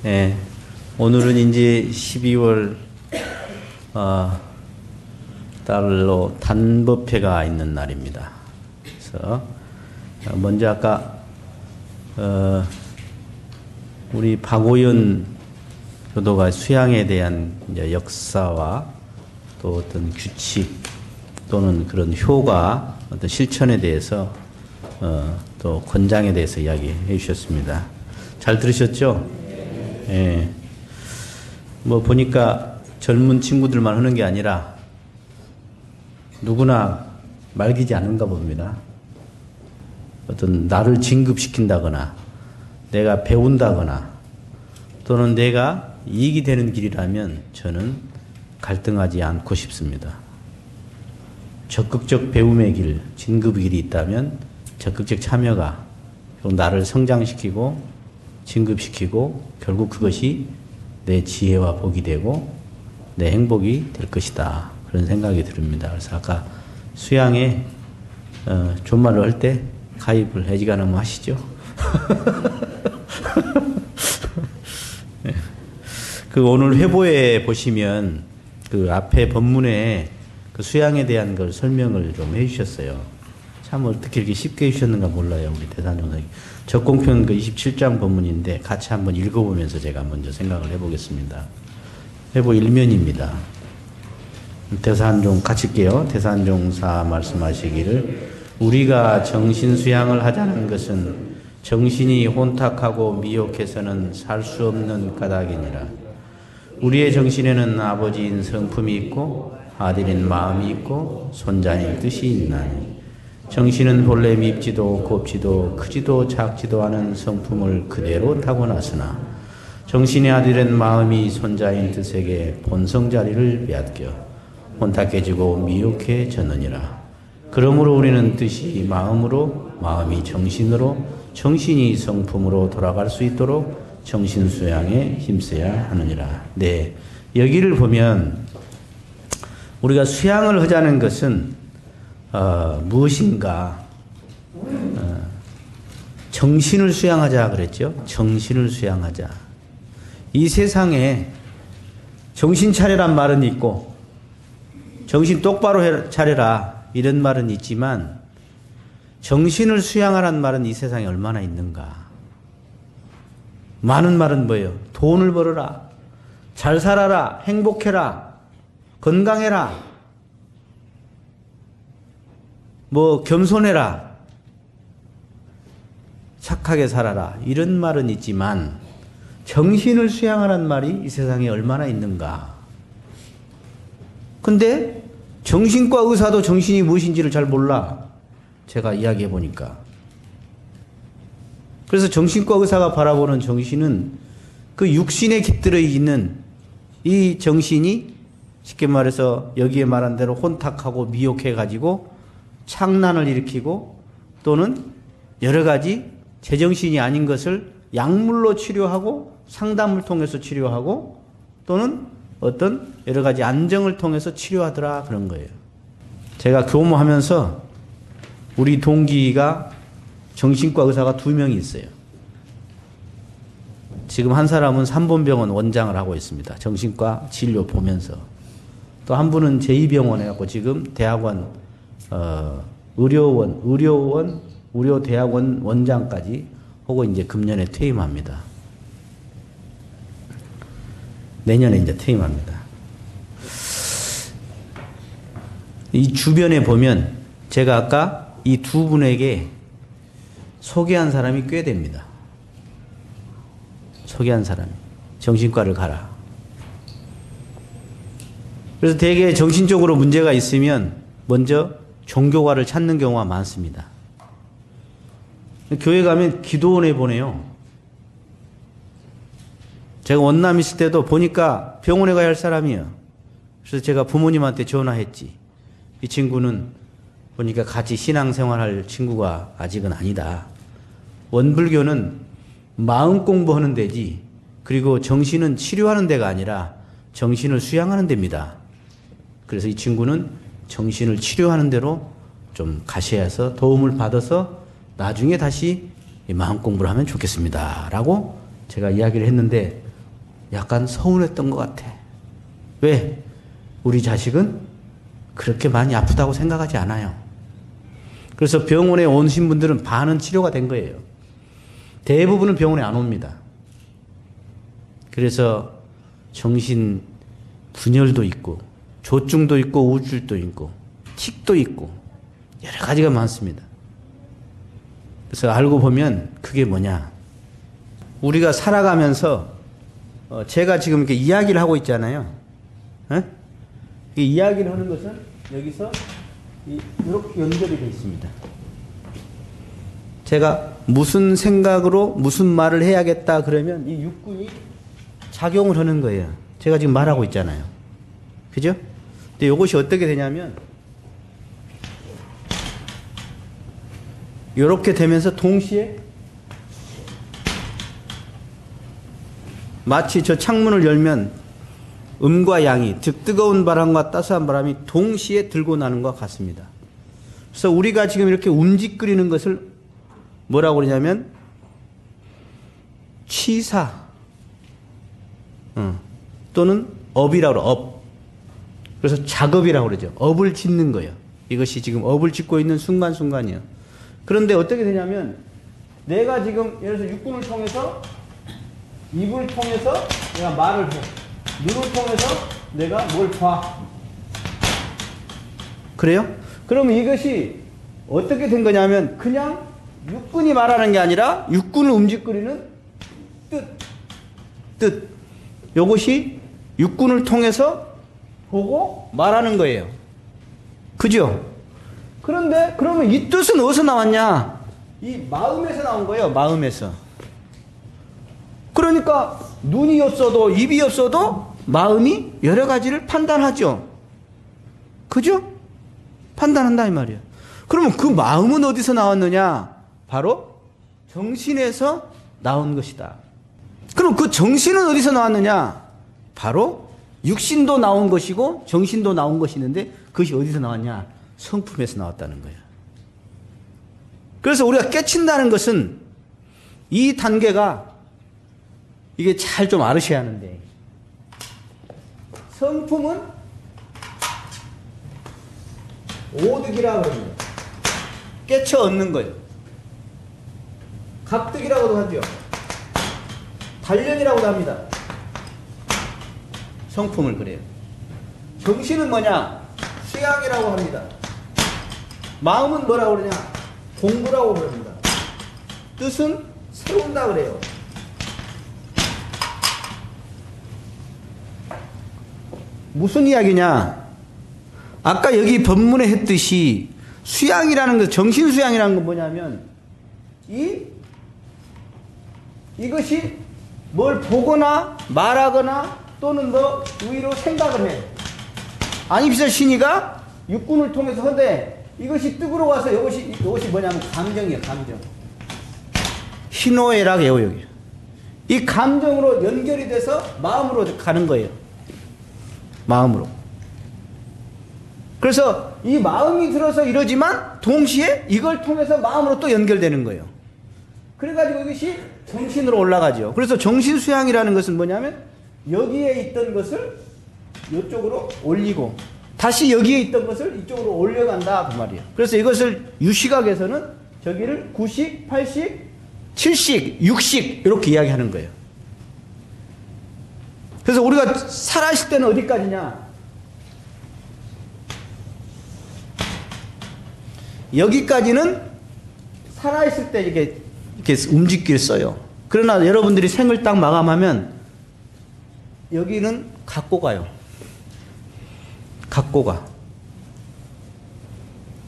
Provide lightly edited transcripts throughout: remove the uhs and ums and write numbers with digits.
예, 오늘은 이제 12월 달로 단법회가 있는 날입니다. 그래서 먼저 아까 우리 박오연 교도가 수양에 대한 이제 역사와 또 어떤 규칙 또는 그런 효과, 어떤 실천에 대해서 또 권장에 대해서 이야기해 주셨습니다. 잘 들으셨죠? 예. 뭐 보니까 젊은 친구들만 하는 게 아니라 누구나 말기지 않은가 봅니다. 어떤 나를 진급시킨다거나 내가 배운다거나 또는 내가 이익이 되는 길이라면 저는 갈등하지 않고 싶습니다. 적극적 배움의 길, 진급의 길이 있다면 적극적 참여가 나를 성장시키고 진급시키고 결국 그것이 내 지혜와 복이 되고 내 행복이 될 것이다. 그런 생각이 듭니다. 그래서 아까 수양에 존말로 할 때 가입을 애지간하면 하시죠. 그 오늘 회보에 보시면 그 앞에 본문에 그 수양에 대한 걸 설명을 좀 해주셨어요. 참 어떻게 이렇게 쉽게 해주셨는가 몰라요. 우리 대산종사님. 적공편 그 27장 본문인데 같이 한번 읽어보면서 제가 먼저 생각을 해보겠습니다. 회보 1면입니다. 대산종 같이 읽게요. 대산종사 말씀하시기를 우리가 정신수양을 하자는 것은 정신이 혼탁하고 미혹해서는 살 수 없는 까닭이니라. 우리의 정신에는 아버지인 성품이 있고 아들인 마음이 있고 손자인 뜻이 있나니 정신은 본래 밉지도 곱지도 크지도 작지도 않은 성품을 그대로 타고났으나 정신의 아들인 마음이 손자인 뜻에게 본성 자리를 빼앗겨 혼탁해지고 미혹해졌느니라. 그러므로 우리는 뜻이 마음으로 마음이 정신으로 정신이 성품으로 돌아갈 수 있도록 정신수양에 힘써야 하느니라. 네, 여기를 보면 우리가 수양을 하자는 것은 무엇인가? 정신을 수양하자 그랬죠. 정신을 수양하자. 이 세상에 정신 차려란 말은 있고 정신 똑바로 차려라 이런 말은 있지만 정신을 수양하란 말은 이 세상에 얼마나 있는가? 많은 말은 뭐예요? 돈을 벌어라, 잘 살아라, 행복해라, 건강해라, 뭐 겸손해라, 착하게 살아라 이런 말은 있지만 정신을 수양하란 말이 이 세상에 얼마나 있는가? 근데 정신과 의사도 정신이 무엇인지를 잘 몰라. 제가 이야기해 보니까. 그래서 정신과 의사가 바라보는 정신은 그 육신에 깃들어 있는 이 정신이 쉽게 말해서 여기에 말한 대로 혼탁하고 미혹해가지고 창난을 일으키고 또는 여러 가지 제정신이 아닌 것을 약물로 치료하고 상담을 통해서 치료하고 또는 어떤 여러 가지 안정을 통해서 치료하더라 그런 거예요. 제가 교무하면서 우리 동기가 정신과 의사가 2명이 있어요. 지금 한 사람은 삼본병원 원장을 하고 있습니다. 정신과 진료 보면서. 또 한 분은 제2병원에 갖고 지금 대학원, 의료대학원 원장까지 하고 이제 금년에 퇴임합니다. 내년에 이제 퇴임합니다. 이 주변에 보면 제가 아까 이 2분에게 소개한 사람이 꽤 됩니다. 소개한 사람이. 정신과를 가라. 그래서 대개 정신적으로 문제가 있으면 먼저 종교과를 찾는 경우가 많습니다. 교회 가면 기도원에 보내요. 제가 원남 있을 때도 보니까 병원에 가야 할 사람이에요. 그래서 제가 부모님한테 전화했지. 이 친구는 보니까 같이 신앙생활할 친구가 아직은 아니다. 원불교는 마음 공부하는 데지 그리고 정신은 치료하는 데가 아니라 정신을 수양하는 데입니다. 그래서 이 친구는 정신을 치료하는 대로 좀 가셔야 해서 도움을 받아서 나중에 다시 마음 공부를 하면 좋겠습니다. 라고 제가 이야기를 했는데 약간 서운했던 것 같아. 왜? 우리 자식은 그렇게 많이 아프다고 생각하지 않아요. 그래서 병원에 오신 분들은 반은 치료가 된 거예요. 대부분은 병원에 안 옵니다. 그래서 정신 분열도 있고 조증도 있고 우울증도 있고 틱도 있고 여러 가지가 많습니다. 그래서 알고 보면 그게 뭐냐. 우리가 살아가면서 제가 지금 이렇게 이야기를 하고 있잖아요. 이 이야기를 하는 것은 여기서 이렇게 연결이 되어 있습니다. 제가 무슨 생각으로 무슨 말을 해야겠다 그러면 이 육군이 작용을 하는 거예요. 제가 지금 말하고 있잖아요. 그죠? 근데 이것이 어떻게 되냐면 이렇게 되면서 동시에 마치 저 창문을 열면 음과 양이, 즉 뜨거운 바람과 따스한 바람이 동시에 들고 나는 것 같습니다. 그래서 우리가 지금 이렇게 움직거리는 것을 뭐라고 그러냐면 치사 또는 업이라고 그래요. 업. 그래서 작업이라고 그러죠. 업을 짓는 거예요. 이것이 지금 업을 짓고 있는 순간순간이에요. 그런데 어떻게 되냐면 내가 지금 예를 들어서 육군을 통해서 입을 통해서 내가 말을 해. 눈을 통해서 내가 뭘 봐. 그래요? 그러면 이것이 어떻게 된 거냐면 그냥 육군이 말하는 게 아니라 육군을 움직거리는 뜻. 요것이 육군을 통해서 보고 말하는 거예요. 그죠? 그런데 그러면 이 뜻은 어디서 나왔냐? 이 마음에서 나온 거예요. 마음에서. 그러니까 눈이 없어도 입이 없어도 마음이 여러 가지를 판단하죠. 그죠? 판단한다 이 말이에요. 그러면 그 마음은 어디서 나왔느냐? 바로 정신에서 나온 것이다. 그럼 그 정신은 어디서 나왔느냐? 바로 육신도 나온 것이고 정신도 나온 것이 있는데 그것이 어디서 나왔냐? 성품에서 나왔다는 거예요. 그래서 우리가 깨친다는 것은 이 단계가 이게 잘 좀 알으셔야 하는데 성품은 오득이라고 합니다. 깨쳐 얻는 거예요. 갑득이라고도 하죠. 단련이라고도 합니다. 성품을 그래요. 정신은 뭐냐? 수양이라고 합니다. 마음은 뭐라고 그러냐? 공부라고 그럽니다. 뜻은 세운다 그래요. 무슨 이야기냐? 아까 여기 본문에 했듯이 수양이라는 것, 정신 수양이라는 건 뭐냐면 이것이 뭘 보거나 말하거나 또는 뭐 위로 생각을 해. 안입사 신이가 육군을 통해서 하되 이것이 뜻으로 와서 이것이 뭐냐면 감정이에요. 감정. 희노애락이에요. 여기. 이 감정으로 연결이 돼서 마음으로 가는 거예요. 마음으로. 그래서 이 마음이 들어서 이러지만 동시에 이걸 통해서 마음으로 또 연결되는 거예요. 그래가지고 이것이 정신으로 올라가죠. 그래서 정신 수양이라는 것은 뭐냐면 여기에 있던 것을 이쪽으로 올리고 다시 여기에 있던 것을 이쪽으로 올려간다 그 말이에요. 그래서 이것을 유시각에서는 저기를 9식, 8식, 7식, 6식 이렇게 이야기하는 거예요. 그래서 우리가 살아있을 때는 어디까지냐? 여기까지는 살아있을 때 이렇게 움직기를 써요. 그러나 여러분들이 생을 딱 마감하면 여기는 갖고 가요. 갖고 가.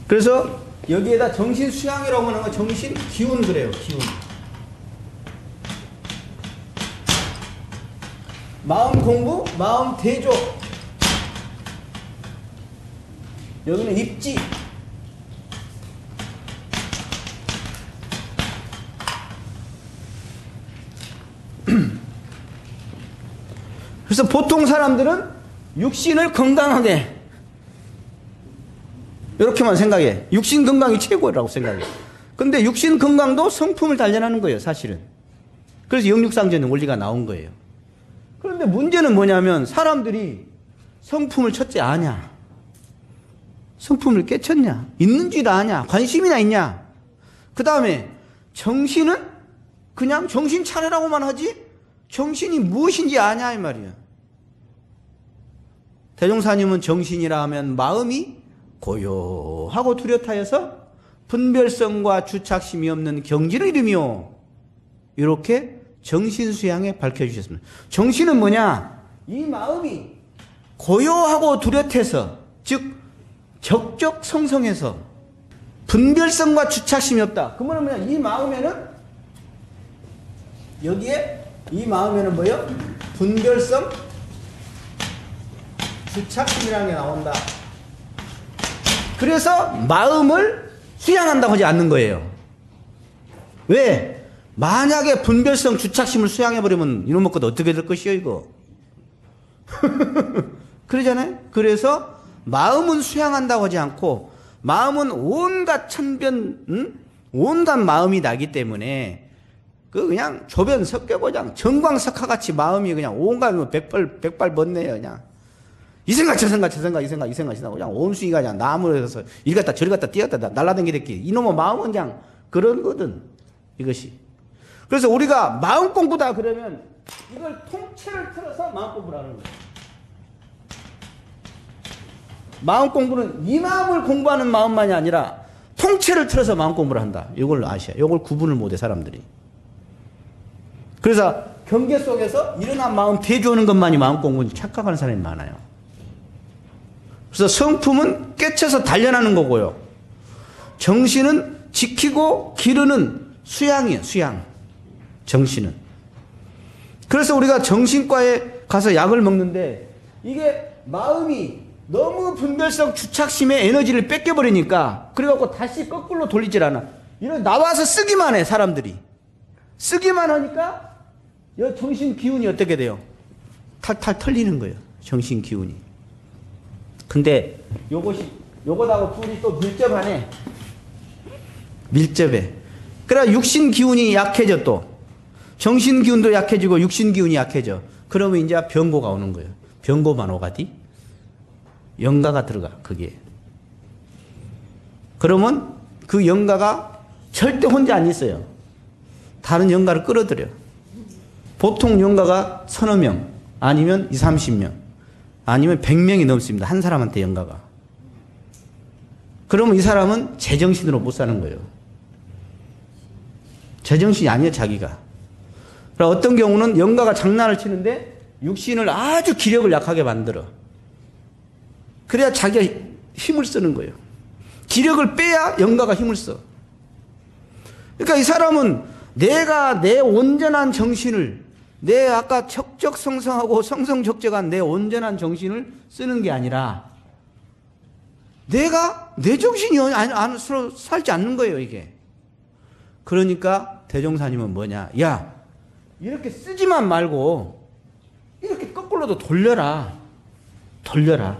그래서 여기에다 정신 수양이라고 하는 건 정신 기운 그래요. 기운. 마음 공부, 마음 대조. 여기는 입지. 그래서 보통 사람들은 육신을 건강하게 이렇게만 생각해. 육신 건강이 최고라고 생각해. 근데 육신 건강도 성품을 단련하는 거예요, 사실은. 그래서 영육상전의 원리가 나온 거예요. 그런데 문제는 뭐냐면 사람들이 성품을 첫째 아냐? 성품을 깨쳤냐? 있는 줄 아냐? 관심이나 있냐? 그 다음에 정신은 그냥 정신 차리라고만 하지 정신이 무엇인지 아냐 이 말이야. 대종사님은 정신이라 하면 마음이 고요하고 뚜렷하여서 분별성과 주착심이 없는 경지를 이루며 이렇게 정신수양에 밝혀주셨습니다. 정신은 뭐냐? 이 마음이 고요하고 뚜렷해서 즉 적적성성해서 분별성과 주착심이 없다. 그 말은 뭐냐? 이 마음에는 여기에 이 마음에는 뭐예요? 분별성, 주착심이라는 게 나온다. 그래서 마음을 수양한다고 하지 않는 거예요. 왜? 만약에 분별성, 주착심을 수양해버리면 이놈 먹고도 어떻게 될 것이요 이거. 그러잖아요. 그래서 마음은 수양한다고 하지 않고 마음은 온갖 천변, 온갖 마음이 나기 때문에 그냥 조변 석교고장 정광석화같이 마음이 그냥 온갖 백발 번네요. 그냥 이 생각 저 생각 저 생각 이 생각 이 생각 그냥 온순이가 그냥 나무에서 이리 갔다 저리 갔다 뛰었다 날라다니겠기 이놈의 마음은 그냥 그런 거든 이것이. 그래서 우리가 마음 공부다 그러면 이걸 통째를 틀어서 마음 공부를 하는 거예요. 마음 공부는 이 마음을 공부하는 마음만이 아니라 통째를 틀어서 마음 공부를 한다. 이걸 아셔야. 이걸 구분을 못해 사람들이. 그래서 경계 속에서 일어난 마음 대주하는 것만이 마음 공부는 착각하는 사람이 많아요. 그래서 성품은 깨쳐서 단련하는 거고요. 정신은 지키고 기르는 수양이에요. 수양. 정신은. 그래서 우리가 정신과에 가서 약을 먹는데 이게 마음이 너무 분별성 주착심의 에너지를 뺏겨버리니까 그래갖고 다시 거꾸로 돌리질 않아. 이런 나와서 쓰기만 해 사람들이. 쓰기만 하니까 이 정신 기운이 어떻게 돼요? 탈탈 털리는 거예요. 정신 기운이. 근데 요것하고 둘이 또 밀접하네. 밀접해. 그래 육신 기운이 약해져 또. 정신 기운도 약해지고 육신 기운이 약해져. 그러면 이제 병고가 오는 거예요. 병고만 오가디. 영가가 들어가 거기에. 그러면 그 영가가 절대 혼자 안 있어요. 다른 영가를 끌어들여. 보통 영가가 서너 명 아니면 20, 30명 아니면 100명이 넘습니다. 한 사람한테 영가가. 그러면 이 사람은 제정신으로 못 사는 거예요. 제정신이 아니에요 자기가. 어떤 경우는 영가가 장난을 치는데 육신을 아주 기력을 약하게 만들어. 그래야 자기가 힘을 쓰는 거예요. 기력을 빼야 영가가 힘을 써. 그러니까 이 사람은 내가 내 온전한 정신을 내 아까 적적성성하고 성성적적한 내 온전한 정신을 쓰는 게 아니라 내가 내 정신이 안으로 살지 않는 거예요 이게. 그러니까 대종사님은 뭐냐. 야 이렇게 쓰지만 말고 이렇게 거꾸로도 돌려라. 돌려라.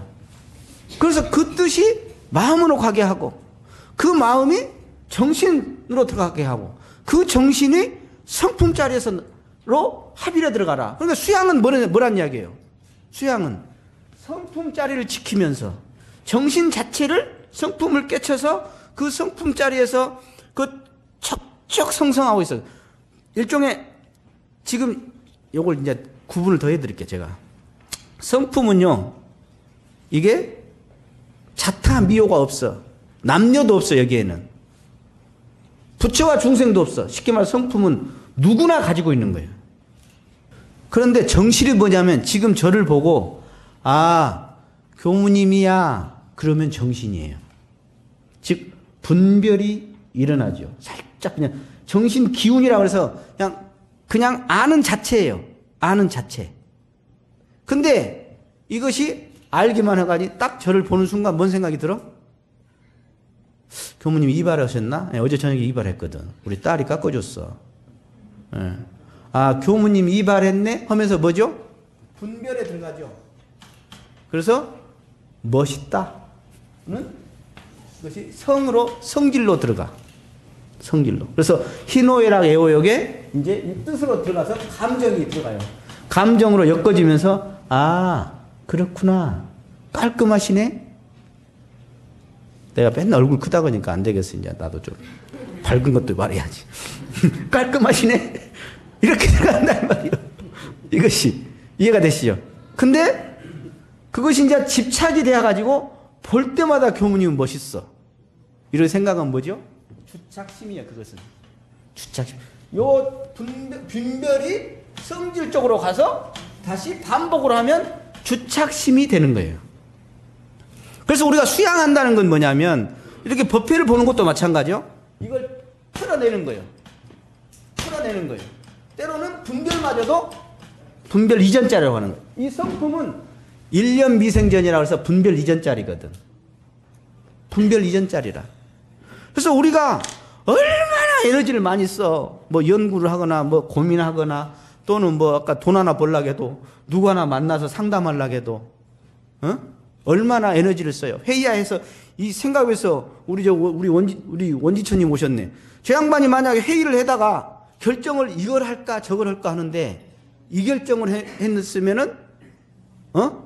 그래서 그 뜻이 마음으로 가게 하고 그 마음이 정신으로 들어가게 하고 그 정신이 성품자리에서로 합의에 들어가라. 그러니까 수양은 뭐란 이야기예요? 수양은 성품자리를 지키면서 정신 자체를 성품을 깨쳐서 그 성품자리에서 그 척척 성성하고 있어요. 일종의 지금 요걸 이제 구분을 더 해드릴게요 제가. 성품은요 이게 자타 미호가 없어. 남녀도 없어 여기에는. 부처와 중생도 없어. 쉽게 말해 성품은 누구나 가지고 있는 거예요. 그런데 정실이 뭐냐면 지금 저를 보고 아 교무님이야 그러면 정신이에요. 즉 분별이 일어나죠. 살짝 그냥 정신 기운이라고 해서 그냥 아는 자체예요. 아는 자체. 근데 이것이 알기만 해가지고 딱 저를 보는 순간 뭔 생각이 들어? 교무님 이발하셨나? 네, 어제 저녁에 이발했거든. 우리 딸이 깎아줬어. 네. 아 교무님 이발했네? 하면서 뭐죠? 분별에 들어가죠. 그래서 멋있다. 는 그것이 성질로 들어가. 성질로. 그래서 희노애락 애호욕에 이제 이 뜻으로 들어가서 감정이 들어가요. 감정으로 엮어지면서 아 그렇구나 깔끔하시네. 내가 맨날 얼굴 크다 그러니까 안 되겠어. 이제 나도 좀 밝은 것도 말해야지. 깔끔하시네. 이렇게 생각한단 말이에요. 이것이 이해가 되시죠? 근데 그것이 이제 집착이 돼가지고 볼 때마다 교무님은 멋있어. 이런 생각은 뭐죠? 주착심이야. 그것은 주착심. 요 분별이 성질적으로 가서 다시 반복을 하면 주착심이 되는 거예요. 그래서 우리가 수양한다는 건 뭐냐면 이렇게 법회를 보는 것도 마찬가지요. 이걸 풀어내는 거예요. 풀어내는 거예요. 때로는 분별마저도 분별 이전짜리라고 하는 거예요. 이 성품은 1년 미생전이라고 해서 분별 이전짜리거든. 분별 이전짜리라. 그래서 우리가 얼마나 에너지를 많이 써. 뭐 연구를 하거나 뭐 고민하거나 또는 뭐 아까 돈 하나 벌려고 해도 누구 하나 만나서 상담하려고 해도 얼마나 에너지를 써요. 회의해서 이 생각에서 우리 원지천님 오셨네. 저 양반이 만약에 회의를 하다가 결정을 이걸 할까 저걸 할까 하는데 이 결정을 했으면은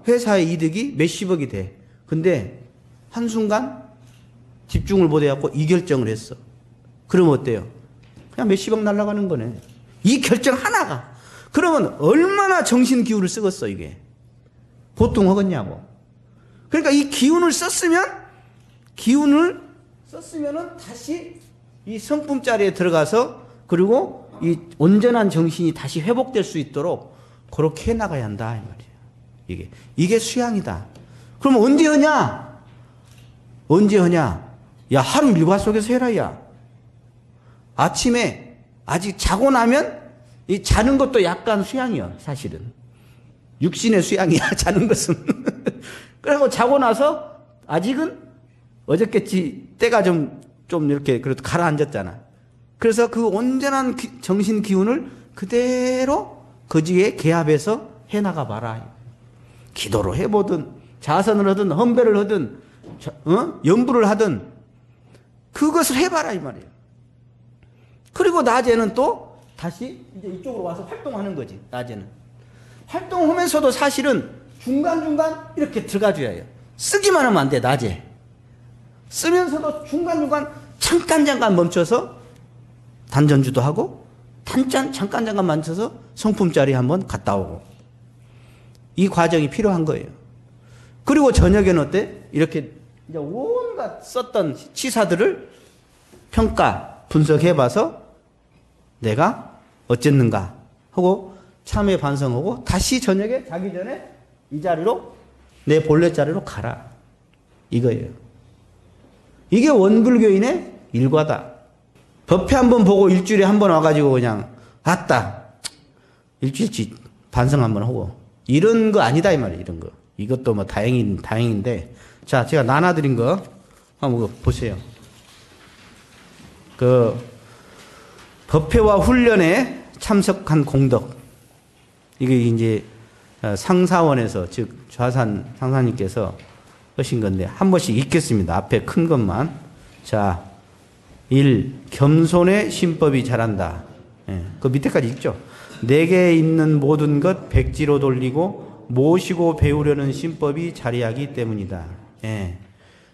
회사의 이득이 몇십억이 돼. 근데 한순간 집중을 못 해갖고 이 결정을 했어. 그러면 어때요? 그냥 몇십억 날아가는 거네. 이 결정 하나가. 그러면 얼마나 정신 기운을 쓰겠어 이게. 보통 하겠냐고. 그러니까 이 기운을 썼으면은 다시 이 성품 자리에 들어가서 그리고 이 온전한 정신이 다시 회복될 수 있도록 그렇게 해나가야 한다 이 말이에요. 이게 수양이다. 그럼 언제 하냐? 언제 하냐? 야 하루 일과 속에서 해라 야. 아침에 아직 자고 나면 이 자는 것도 약간 수양이야 사실은. 육신의 수양이야 자는 것은. 그리고 자고 나서 아직은 어저께지 때가 좀 이렇게 그래도 가라앉았잖아. 그래서 그 온전한 정신 기운을 그대로 거기에 개합해서 해나가 봐라. 기도로 해보든 자선을 하든 헌배를 하든 연부를 하든 그것을 해봐라 이 말이에요. 그리고 낮에는 또 다시 이제 이쪽으로 와서 활동하는 거지. 낮에는 활동하면서도 사실은 중간중간 이렇게 들어가줘야 해요. 쓰기만 하면 안 돼. 낮에 쓰면서도 중간중간 잠깐 멈춰서 단전주도 하고 잠깐 멈춰서 성품자리 한번 갔다 오고 이 과정이 필요한 거예요. 그리고 저녁에는 어때? 이렇게 이제 온갖 썼던 치사들을 평가 분석해봐서 내가 어쨌는가 하고 참회 반성하고 다시 저녁에 자기 전에 이 자리로 내 본래 자리로 가라 이거예요. 이게 원불교인의 일과다. 법회 한번 보고 일주일에 한 번 와가지고 그냥 아따 일주일치 반성 한번 하고 이런 거 아니다 이 말이에요. 이런 거 이것도 뭐 다행인데 자 제가 나눠드린 거 한번 보세요. 그 법회와 훈련에 참석한 공덕 이게 이제 상사원에서 즉 좌산 상사님께서 하신 건데 한 번씩 읽겠습니다. 앞에 큰 것만. 자, 1. 겸손의 신법이 자란다. 그 밑에까지 읽죠. 내게 있는 모든 것 백지로 돌리고 모시고 배우려는 신법이 자리하기 때문이다.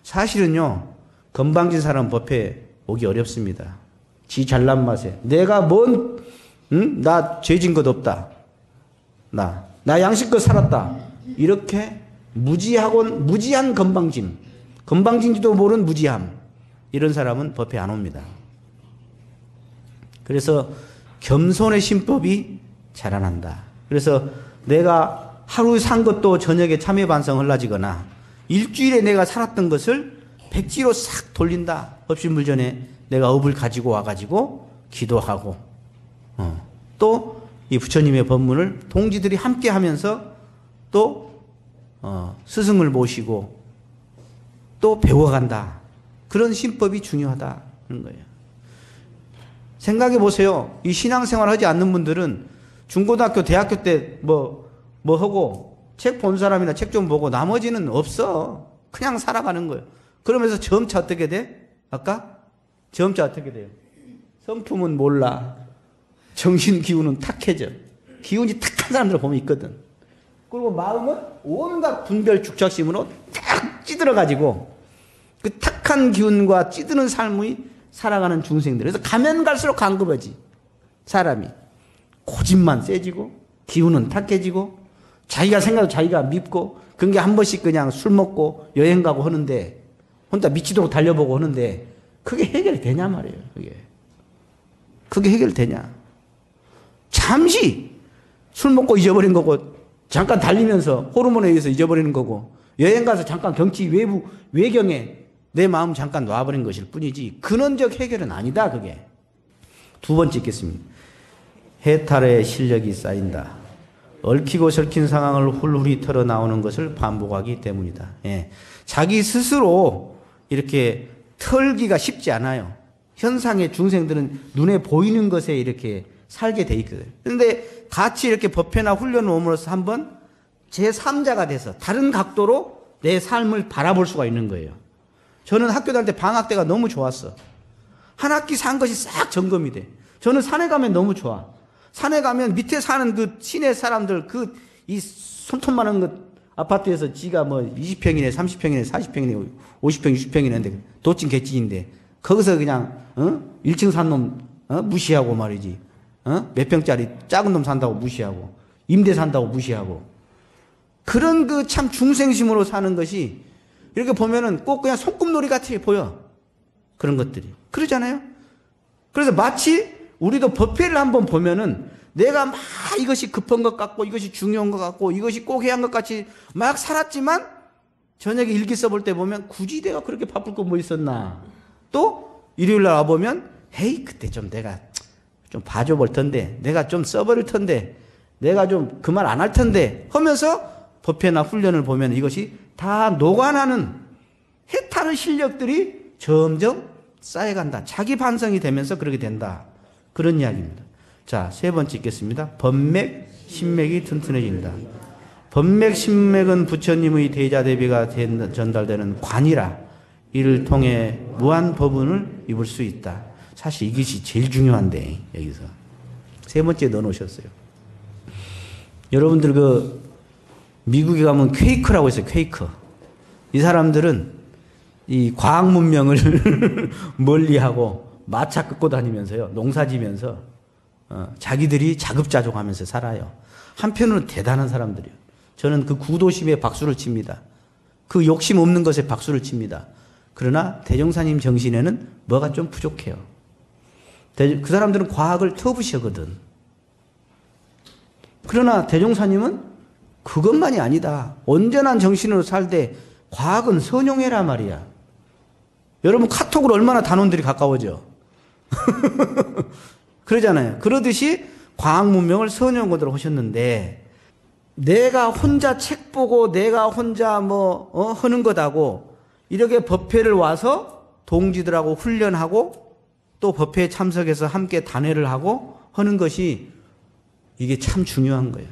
사실은요 건방진 사람 법회 오기 어렵습니다. 지 잘난 맛에 내가 나 죄진 것 없다. 나 양식껏 살았다. 이렇게 무지한 건방진지도 모르는 무지함. 이런 사람은 법회 안 옵니다. 그래서 겸손의 신법이 자라난다. 그래서 내가 하루 산 것도 저녁에 참회 반성 흘러지거나 일주일에 내가 살았던 것을 백지로 싹 돌린다. 법신불전에 내가 업을 가지고 와가지고 기도하고 또 이 부처님의 법문을 동지들이 함께 하면서 또 스승을 모시고 또 배워간다. 그런 신법이 중요하다는 거예요. 생각해 보세요. 이 신앙생활 하지 않는 분들은 중고등학교, 대학교 때 뭐 하고 책 본 사람이나 책 좀 보고 나머지는 없어. 그냥 살아가는 거예요. 그러면서 점차 어떻게 돼? 아까? 점차 어떻게 돼요? 성품은 몰라. 정신 기운은 탁해져. 기운이 탁한 사람들을 보면 있거든. 그리고 마음은 온갖 분별 축착심으로 딱 찌들어가지고 그 탁한 기운과 찌드는 삶이 살아가는 중생들. 그래서 가면 갈수록 강급하지. 사람이. 고집만 세지고 기운은 탁해지고 자기가 생각도 자기가 밉고 그런 게 한 번씩 그냥 술 먹고 여행 가고 하는데 혼자 미치도록 달려보고 하는데 그게 해결이 되냐 말이에요. 그게 해결되냐. 잠시 술 먹고 잊어버린 거고 잠깐 달리면서 호르몬에 의해서 잊어버리는 거고 여행 가서 잠깐 경치 외경에 내 마음 잠깐 놔버린 것일 뿐이지 근원적 해결은 아니다. 그게. 두 번째 있겠습니다. 해탈의 실력이 쌓인다. 얽히고 설킨 상황을 훌훌히 털어 나오는 것을 반복하기 때문이다. 예. 자기 스스로 이렇게 털기가 쉽지 않아요. 현상의 중생들은 눈에 보이는 것에 이렇게 살게 돼 있거든. 그런데 같이 이렇게 법회나 훈련을 오므로써 한번 제3자가 돼서 다른 각도로 내 삶을 바라볼 수가 있는 거예요. 저는 학교 다닐 때 방학 때가 너무 좋았어. 한 학기 산 것이 싹 점검이 돼. 저는 산에 가면 너무 좋아. 산에 가면 밑에 사는 그 시내 사람들 이 손톱만한 것 아파트에서 지가 뭐 20평이네 30평이네 40평이네 50평 60평이네 도찐 개찐인데 거기서 그냥 1층 산 놈 무시하고 말이지. 몇 평짜리 작은 놈 산다고 무시하고 임대 산다고 무시하고 그런 그 참 중생심으로 사는 것이 이렇게 보면은 꼭 그냥 손금놀이 같이 보여. 그런 것들이. 그러잖아요? 그래서 마치 우리도 법회를 한번 보면은 내가 막 이것이 급한 것 같고 이것이 중요한 것 같고 이것이 꼭 해야 한 것 같이 막 살았지만 저녁에 일기 써볼 때 보면 굳이 내가 그렇게 바쁠 거 뭐 있었나. 또 일요일 날 와보면 헤이 그때 좀 내가 좀 봐줘 볼 텐데 내가 좀 써버릴 텐데 내가 좀 그 말 안 할 텐데 하면서 법회나 훈련을 보면 이것이 다 노관하는 해탈의 실력들이 점점 쌓여간다. 자기 반성이 되면서 그렇게 된다. 그런 이야기입니다. 자, 세 번째 읽겠습니다. 법맥, 신맥이 튼튼해진다. 법맥, 신맥은 부처님의 대자대비가 전달되는 관이라 이를 통해 무한 법운을 입을 수 있다. 사실 이것이 제일 중요한데 여기서 세 번째 넣어놓으셨어요. 여러분들 미국에 가면 퀘이크라고 있어요. 퀘이크. 이 사람들은 이 과학 문명을 멀리하고 마차 끌고 다니면서요. 농사지면서 자기들이 자급자족하면서 살아요. 한편으로는 대단한 사람들이에요. 저는 그 구도심에 박수를 칩니다. 그 욕심 없는 것에 박수를 칩니다. 그러나 대종사님 정신에는 뭐가 좀 부족해요. 그 사람들은 과학을 터부시거든. 그러나 대종사님은 그것만이 아니다. 온전한 정신으로 살되 과학은 선용해라 말이야. 여러분 카톡으로 얼마나 단원들이 가까워져. 그러잖아요. 그러듯이 과학 문명을 선용하도록 하셨는데 내가 혼자 책 보고 내가 혼자 하는 것하고 이렇게 법회를 와서 동지들하고 훈련하고 또 법회에 참석해서 함께 단회를 하고 하는 것이 이게 참 중요한 거예요.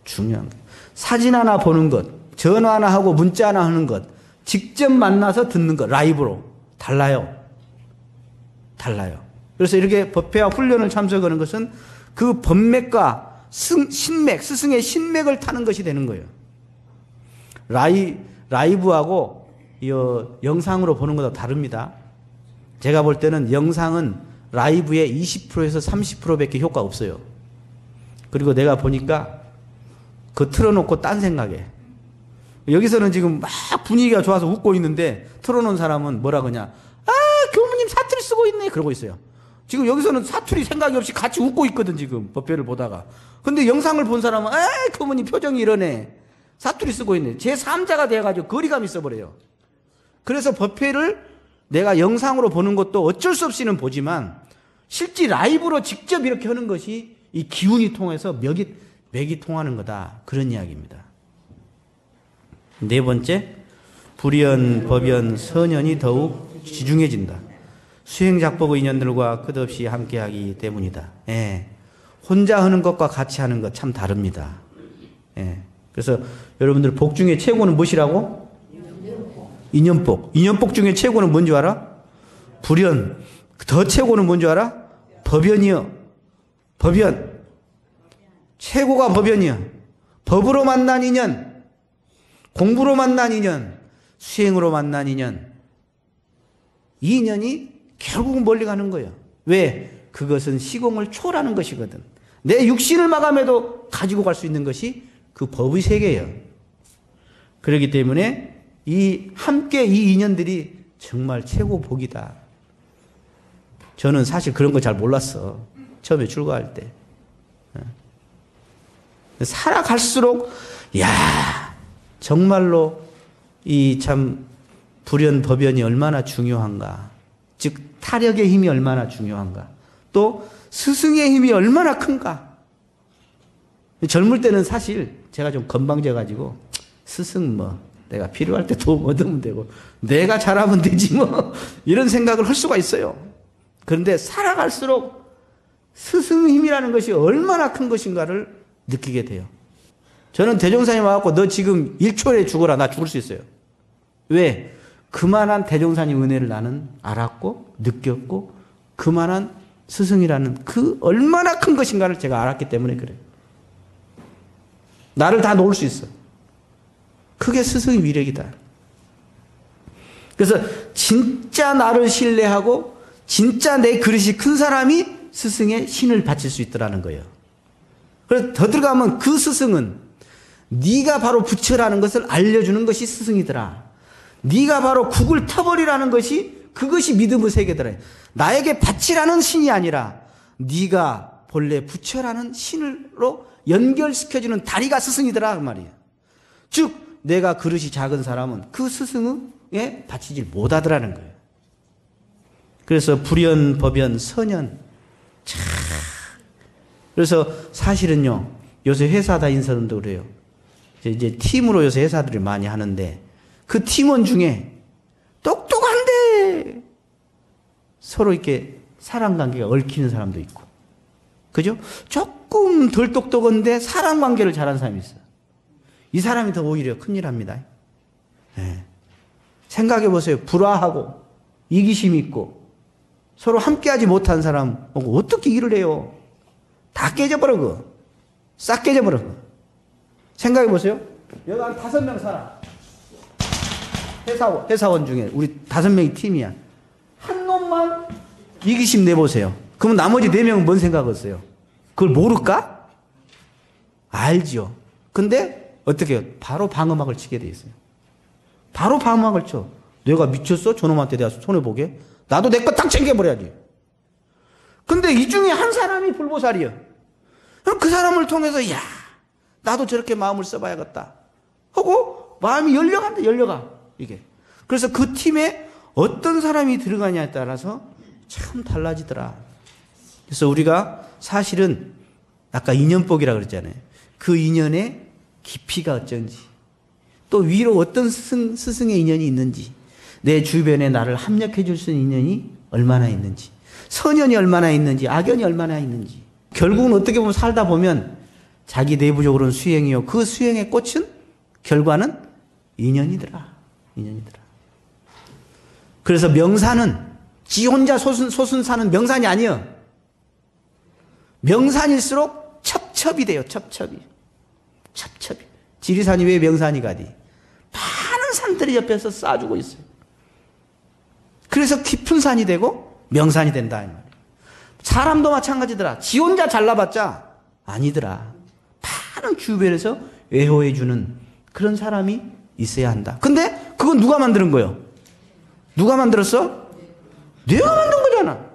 중요한 거예요. 사진 하나 보는 것, 전화 하나 하고 문자 하나 하는 것, 직접 만나서 듣는 것, 라이브로. 달라요. 그래서 이렇게 법회와 훈련을 참석하는 것은 그 법맥과 신맥, 스승의 신맥을 타는 것이 되는 거예요. 라이브하고 영상으로 보는 것도 다릅니다. 제가 볼 때는 영상은 라이브의 20%에서 30%밖에 효과가 없어요. 그리고 내가 보니까 그거 틀어놓고 딴 생각해. 여기서는 지금 막 분위기가 좋아서 웃고 있는데 틀어놓은 사람은 뭐라 그러냐. 교무님 사투리 쓰고 있네. 그러고 있어요. 지금 여기서는 사투리 생각이 없이 같이 웃고 있거든 지금 법회를 보다가. 근데 영상을 본 사람은 교무님 표정이 이러네. 사투리 쓰고 있네. 제3자가 돼가지고 거리감 있어버려요. 그래서 법회를 내가 영상으로 보는 것도 어쩔 수 없이는 보지만 실제 라이브로 직접 이렇게 하는 것이 이 기운이 통해서 맥이 통하는 거다. 그런 이야기입니다. 네 번째, 불연, 법연, 선연이 더욱 지중해진다. 수행작법의 인연들과 끝없이 함께하기 때문이다. 혼자 하는 것과 같이 하는 것 참 다릅니다. 그래서 여러분들 복 중에 최고는 무엇이라고? 인연복. 인연복 중에 최고는 뭔지 알아? 불연. 더 최고는 뭔지 알아? 법연이요. 법연. 최고가 법연이야. 법으로 만난 인연, 공부로 만난 인연, 수행으로 만난 인연. 이 인연이 결국은 멀리 가는 거예요. 왜? 그것은 시공을 초월하는 것이거든. 내 육신을 마감해도 가지고 갈 수 있는 것이 그 법의 세계예요. 그렇기 때문에 함께 이 인연들이 정말 최고 복이다. 저는 사실 그런 거 잘 몰랐어. 처음에 출가할 때. 살아갈수록, 정말로 이 참 불연법연이 얼마나 중요한가. 즉, 타력의 힘이 얼마나 중요한가. 또, 스승의 힘이 얼마나 큰가. 젊을 때는 사실 제가 좀 건방져가지고, 스승 내가 필요할 때 도움 얻으면 되고, 내가 잘하면 되지 이런 생각을 할 수가 있어요. 그런데 살아갈수록 스승의 힘이라는 것이 얼마나 큰 것인가를 느끼게 돼요. 저는 대종사님 와갖고 너 지금 1초에 죽어라. 나 죽을 수 있어요. 왜? 그만한 대종사님 은혜를 나는 알았고 느꼈고 그만한 스승이라는 그 얼마나 큰 것인가를 제가 알았기 때문에 그래요. 나를 다 놓을 수 있어. 그게 스승의 위력이다. 그래서 진짜 나를 신뢰하고 진짜 내 그릇이 큰 사람이 스승의 신을 바칠 수 있더라는 거예요. 그래서 더 들어가면 그 스승은 네가 바로 부처라는 것을 알려주는 것이 스승이더라. 네가 바로 국을 터버리라는 것이 그것이 믿음의 세계더라. 나에게 바치라는 신이 아니라 네가 본래 부처라는 신으로 연결시켜주는 다리가 스승이더라 그 말이에요. 즉 내가 그릇이 작은 사람은 그 스승에 바치질 못하더라는 거예요. 그래서 불연, 법연, 선연. 그래서 사실은요, 요새 회사 다니는 사람도 그래요. 이제 팀으로 요새 회사들이 많이 하는데, 그 팀원 중에 똑똑한데 서로 이렇게 사람 관계가 얽히는 사람도 있고, 그죠? 조금 덜 똑똑한데 사람 관계를 잘하는 사람이 있어요. 이 사람이 더 오히려 큰일 합니다. 네. 생각해 보세요. 불화하고 이기심 있고 서로 함께하지 못한 사람 어떻게 일을 해요? 다 깨져버려. 싹 깨져버려. 생각해 보세요. 여기 한 5명 살아. 회사원 중에 우리 5명이 팀이야. 한 놈만 이기심 내보세요. 그러면 나머지 4명은 뭔 생각했어요? 그걸 모를까? 알죠. 근데 어떻게 해요? 바로 방어막을 치게 돼 있어요. 바로 방어막을 쳐. 내가 미쳤어? 저놈한테 내가 손해보게? 나도 내 거 딱 챙겨버려야지. 근데 이 중에 한 사람이 불보살이야. 그럼 그 사람을 통해서 나도 저렇게 마음을 써봐야겠다 하고 마음이 열려간다. 열려가 이게. 그래서 그 팀에 어떤 사람이 들어가냐에 따라서 참 달라지더라. 그래서 우리가 사실은 아까 인연복이라 그랬잖아요. 그 인연의 깊이가 어쩐지, 또 위로 어떤 스승의 인연이 있는지, 내 주변에 나를 합력해 줄 수 있는 인연이 얼마나 있는지, 선연이 얼마나 있는지, 악연이 얼마나 있는지. 결국은 어떻게 보면 살다 보면 자기 내부적으로는 수행이요, 그 수행의 꽃은 결과는 인연이더라. 인연이더라. 그래서 명산은 지 혼자 소순 사는 명산이 아니여. 명산일수록 첩첩이 돼요. 첩첩이. 지리산이 왜 명산이 가디? 많은 산들이 옆에서 쌓아주고 있어요. 그래서 깊은 산이 되고 명산이 된다 이 말이에요. 사람도 마찬가지더라. 지 혼자 잘나봤자 아니더라. 많은 주변에서 외호해주는 그런 사람이 있어야 한다. 근데 그건 누가 만드는 거예요? 누가 만들었어? 내가 만든 거잖아.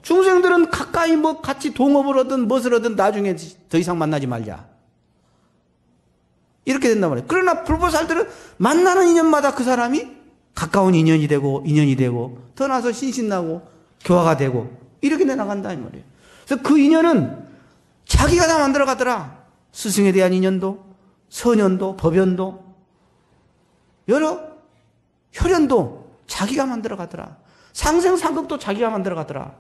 중생들은 가까이 같이 동업을 하든 무엇을 하든 나중에 더 이상 만나지 말자. 이렇게 된단 말이에요. 그러나 불보살들은 만나는 인연마다 그 사람이 가까운 인연이 되고 더 나서 신신나고 교화가 되고 이렇게 나간다 이 말이에요. 그래서 그 인연은 자기가 다 만들어 가더라. 스승에 대한 인연도, 선연도, 법연도, 여러 혈연도 자기가 만들어 가더라. 상생상극도 자기가 만들어 가더라.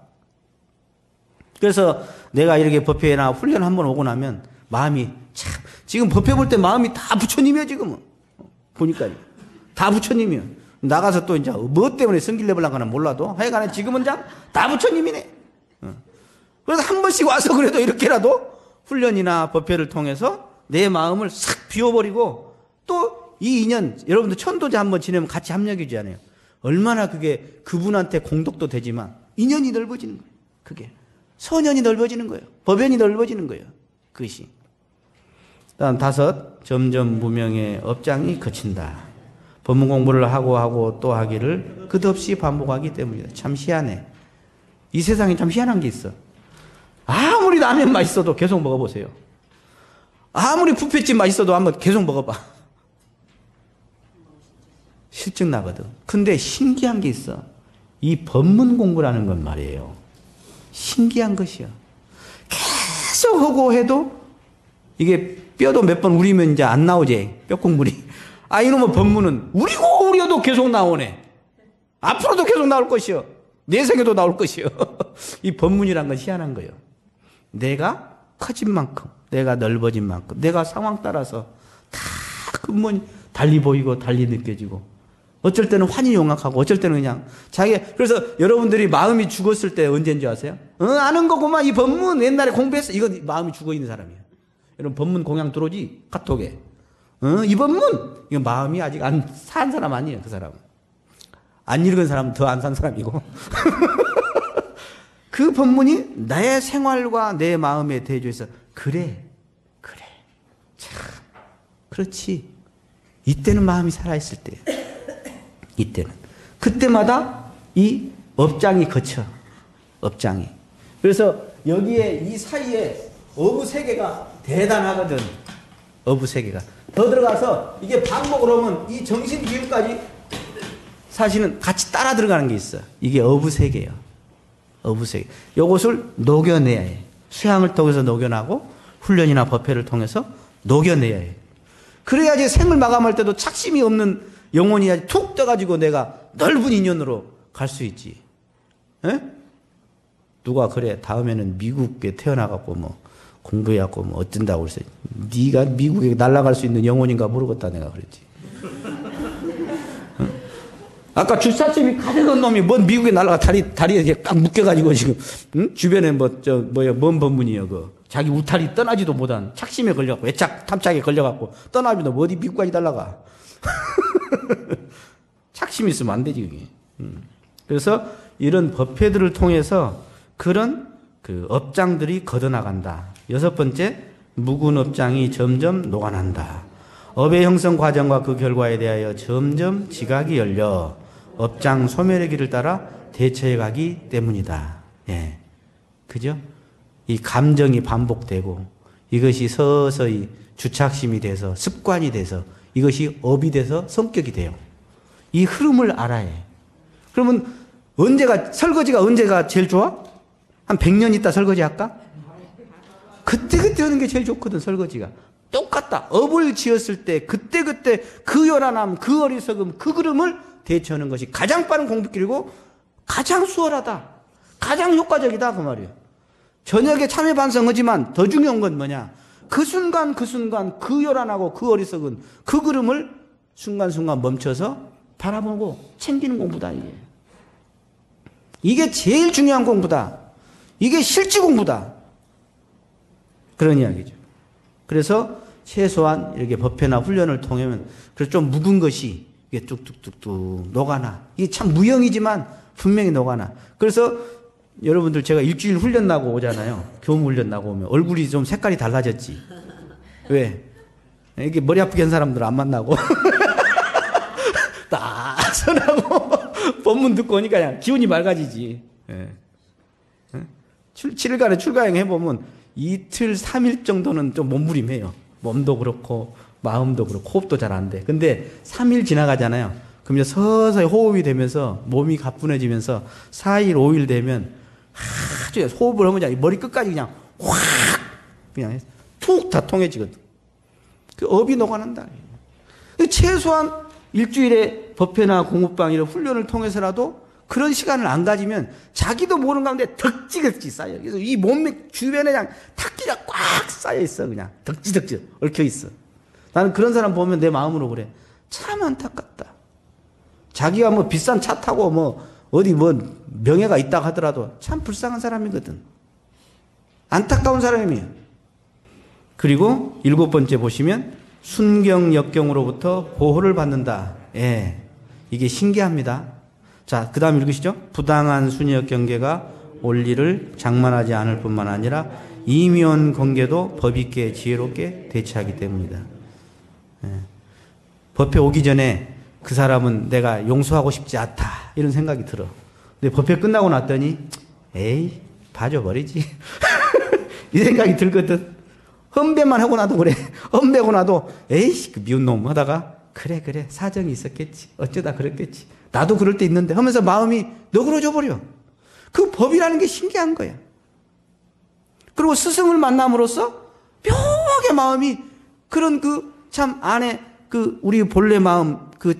그래서 내가 이렇게 법회나 훈련 한번 오고 나면 마음이 참, 지금 법회 볼 때 마음이 다 부처님이야 지금은. 보니까 다 부처님이야. 나가서 또 이제 뭐 때문에 성길 내보려거나 몰라도 하여간에 지금은 다 부처님이네. 그래서 한 번씩 와서 그래도 이렇게라도 훈련이나 법회를 통해서 내 마음을 싹 비워버리고 또 이 인연, 여러분들 천도제 한번 지내면 같이 합력해 주잖아요. 얼마나 그게 그분한테 공덕도 되지만 인연이 넓어지는 거예요. 그게 선연이 넓어지는 거예요. 법연이 넓어지는 거예요. 그것이. 다음 5, 점점 무명의 업장이 그친다. 법문 공부를 하고 또 하기를 끝없이 반복하기 때문이다. 참 희한해. 이 세상에 참 희한한 게 있어. 아무리 라면 맛있어도 계속 먹어보세요. 아무리 뷔페집 맛있어도 한번 계속 먹어봐. 실증 나거든. 근데 신기한 게 있어. 이 법문 공부라는 건 말이에요. 신기한 것이야. 계속 하고 해도 이게 뼈도 몇 번 우리면 이제 안 나오지. 뼈국물이. 아, 이놈의 법문은 우리고 우려도 계속 나오네. 앞으로도 계속 나올 것이요. 내 생에도 나올 것이요. 이 법문이란 건 희한한 거예요. 내가 커진 만큼, 내가 넓어진 만큼, 내가 상황 따라서 다 근본이 달리 보이고 달리 느껴지고, 어쩔 때는 환히 용악하고 어쩔 때는 그냥 그래서 여러분들이 마음이 죽었을 때 언제인 줄 아세요? 아는 거구만. 이 법문 옛날에 공부했어. 이건 마음이 죽어 있는 사람이에요. 여러분 법문 공양 들어오지? 카톡에. 이 법문! 이건 마음이 아직 안 산 사람 아니에요. 그 사람은. 안 읽은 사람은 더 안 산 사람이고. 그 법문이 나의 생활과 내 마음에 대조해서 그래 참 그렇지. 이때는 마음이 살아있을 때, 이때는 그때마다 이 업장이 거쳐. 업장이. 그래서 여기에 이 사이에 어부 세계가 대단하거든. 어부 세계가 더 들어가서 이게 반복을 하면 이 정신 기운까지 사실은 같이 따라 들어가는 게 있어. 이게 어부 세계예요. 어부 세계. 요것을 녹여내야 해. 수양을 통해서 녹여나고 훈련이나 법회를 통해서 녹여내야 해. 그래야지 생을 마감할 때도 착심이 없는 영혼이 툭 떠가지고 내가 넓은 인연으로 갈 수 있지. 에? 누가 그래 다음에는 미국에 태어나갖고 뭐 공부해갖고 뭐 어쩐다고 그랬어. 네가 미국에 날아갈 수 있는 영혼인가 모르겠다 내가 그랬지. 어? 아까 주사집이 가득한 놈이 뭔 미국에 날아가 다리에 이렇게 딱 묶여가지고 지금 응? 주변에 뭔 법문이요 그 자기 울타리 떠나지도 못한 착심에 걸려갖고 애착 탐착에 걸려갖고 떠나지도 뭐 어디 미국까지 날아가. 착심이 있으면 안 되지 그게. 그래서 이런 법회들을 통해서 그런 그 업장들이 걷어나간다. 6번째, 묵은 업장이 점점 녹아난다. 업의 형성 과정과 그 결과에 대하여 점점 지각이 열려 업장 소멸의 길을 따라 대처해 가기 때문이다. 예. 그죠? 이 감정이 반복되고 이것이 서서히 주착심이 돼서 습관이 돼서 이것이 업이 돼서 성격이 돼요. 이 흐름을 알아야 해. 그러면 설거지가 언제가 제일 좋아? 한 100년 있다 설거지 할까? 그때 하는 게 제일 좋거든, 설거지가. 똑같다. 업을 지었을 때 그때 그 요란함, 그 어리석음, 그 그름을 대처하는 것이 가장 빠른 공부길이고 가장 수월하다. 가장 효과적이다 그 말이에요. 저녁에 참회 반성하지만 더 중요한 건 뭐냐? 그 순간 그 요란하고 그 어리석은 그 그름을 순간순간 멈춰서 바라보고 챙기는 공부다 이게. 이게 제일 중요한 공부다. 이게 실지 공부다. 그런 이야기죠. 그래서 최소한 이렇게 법회나 훈련을 통하면 그래서 좀 묵은 것이 이게 뚝뚝뚝뚝 녹아나. 이게 참 무형이지만 분명히 녹아나. 그래서 여러분들 제가 일주일 훈련 나고 오잖아요. 교무 훈련 나고 오면 얼굴이 좀 색깔이 달라졌지. 왜? 이게 머리 아프게 한 사람들 안 만나고 따선하고 법문 듣고 오니까 그냥 기운이 맑아지지. 예. 7일간의 출가행 해보면 이틀, 3일 정도는 좀 몸부림해요. 몸도 그렇고 마음도 그렇고 호흡도 잘 안 돼. 근데 3일 지나가잖아요. 그럼 이제 서서히 호흡이 되면서 몸이 가뿐해지면서 4일, 5일 되면 아주 호흡을 하면 그냥 머리 끝까지 그냥 확 그냥 툭 다 통해지거든. 그 업이 녹아난다. 최소한 일주일에 법회나 공부방 이런 훈련을 통해서라도 그런 시간을 안 가지면 자기도 모르는 가운데 덕지덕지 쌓여. 그래서 이 몸 주변에 그냥 탁기가 꽉 쌓여 있어. 그냥 덕지덕지 얽혀 있어. 나는 그런 사람 보면 내 마음으로 그래. 참 안타깝다. 자기가 뭐 비싼 차 타고 뭐 어디 뭐 명예가 있다 하더라도 참 불쌍한 사람이거든. 안타까운 사람이에요. 그리고 7번째 보시면 순경 역경으로부터 보호를 받는다. 예. 이게 신기합니다. 자, 그 다음 읽으시죠. 부당한 순역 경계가 원리를 장만하지 않을 뿐만 아니라 이면 관계도 법 있게 지혜롭게 대처하기 때문이다. 예. 법회 오기 전에 그 사람은 내가 용서하고 싶지 않다 이런 생각이 들어. 근데 법회 끝나고 났더니 에이 봐줘버리지 이 생각이 들거든. 험배만 하고 나도 그래. 험배고 나도 에이씨 그 미운 놈 하다가 그래 사정이 있었겠지 어쩌다 그랬겠지 나도 그럴 때 있는데 하면서 마음이 너그러져 버려. 그 법이라는 게 신기한 거야. 그리고 스승을 만남으로써 묘하게 마음이 그런 그 참 안에 그 우리 본래 마음 그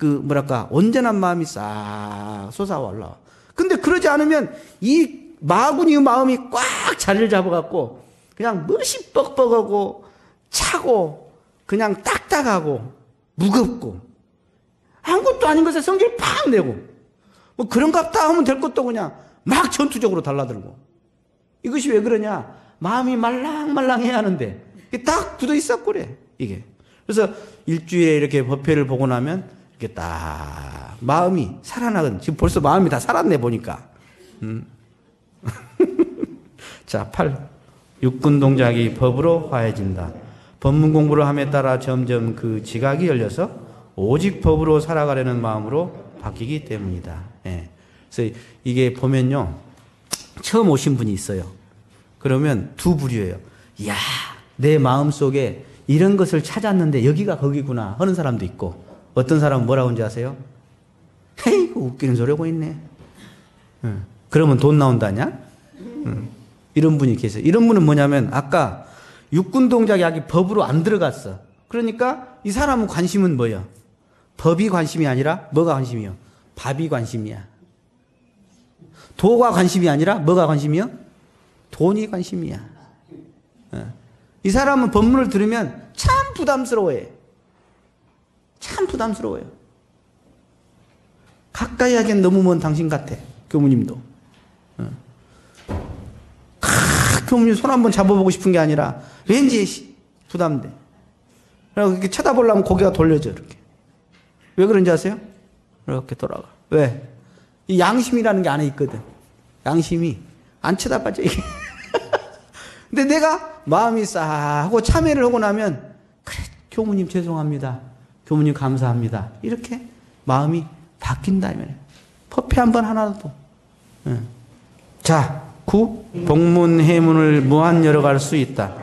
뭐랄까 온전한 마음이 싹 솟아와 올라와. 근데 그러지 않으면 이 마구니 마음이 꽉 자리를 잡아갖고 그냥 멋이 뻑뻑하고 차고 그냥 딱딱하고 무겁고 아무것도 아닌 것에 성질 팍 내고 뭐 그런갑다 하면 될 것도 그냥 막 전투적으로 달라들고. 이것이 왜 그러냐? 마음이 말랑말랑해야 하는데 이게 딱 굳어 있어 그래 이게. 그래서 일주일에 이렇게 법회를 보고 나면 이렇게 딱 마음이 살아나거든. 지금 벌써 마음이 다 살았네 보니까. 자, 8. 육군 동작이 법으로 화해진다. 법문 공부를 함에 따라 점점 그 지각이 열려서 오직 법으로 살아가려는 마음으로 바뀌기 때문이다. 예. 그래서 이게 보면요. 처음 오신 분이 있어요. 그러면 두 부류예요. 이야, 내 마음속에 이런 것을 찾았는데 여기가 거기구나 하는 사람도 있고 어떤 사람은 뭐라고 하는지 아세요? 헤이, 이거 웃기는 소리 하고 있네. 그러면 돈 나온다냐? 이런 분이 계세요. 이런 분은 뭐냐면 아까 육군 동작이 아직 법으로 안 들어갔어. 그러니까 이 사람은 관심은 뭐예요? 법이 관심이 아니라 뭐가 관심이요? 밥이 관심이야. 도가 관심이 아니라 뭐가 관심이요? 돈이 관심이야. 이 사람은 법문을 들으면 참 부담스러워해. 참 부담스러워요. 가까이 하기엔 너무 먼 당신 같아. 교무님도. 교무님 손 한번 잡아보고 싶은 게 아니라 왠지 부담돼. 그래서 이렇게 쳐다보려면 고개가 돌려져 이렇게. 왜 그런지 아세요? 이렇게 돌아가. 왜? 이 양심이라는 게 안에 있거든. 양심이 안 쳐다봐져 이게. 근데 내가 마음이 싸하고 참회를 하고 나면 그래 교무님 죄송합니다. 교무님 감사합니다. 이렇게 마음이 바뀐다면 법회 한번 하나도. 자, 9. 복문해문을 무한 열어갈 수 있다.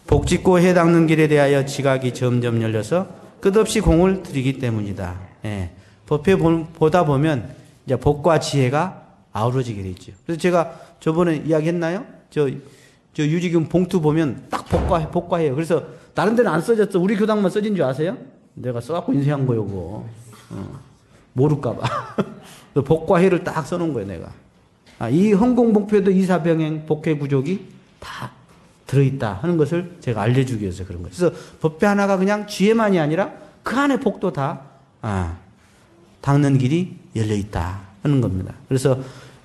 복 짓고 해 닦는 길에 대하여 지각이 점점 열려서 끝없이 공을 들이기 때문이다. 예. 법회 보다 보면 이제 복과 지혜가 아우러지게 되죠. 그래서 제가 저번에 이야기했나요? 저 유지금 봉투 보면 딱 복과해요. 그래서 다른 데는 안 써졌어. 우리 교당만 써진 줄 아세요? 내가 써갖고 인쇄한 거요, 그거. 모를까봐. 복과해를 딱 써놓은 거예요, 내가. 이 헌공복표도 이사병행 복회 구족이 다 들어있다 하는 것을 제가 알려주기 위해서 그런 거예요. 그래서 법회 하나가 그냥 지혜만이 아니라 그 안에 복도 다 닦는 길이 열려있다 하는 겁니다. 그래서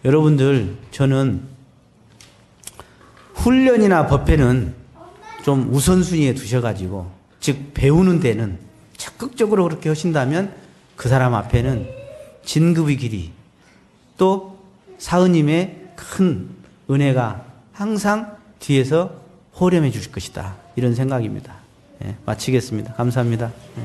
여러분들 저는 훈련이나 법회는 좀 우선순위에 두셔가지고 즉 배우는 데는 적극적으로 그렇게 하신다면 그 사람 앞에는 진급의 길이 또 사은님의 큰 은혜가 항상 뒤에서 호렴해 주실 것이다. 이런 생각입니다. 예, 마치겠습니다. 감사합니다. 예.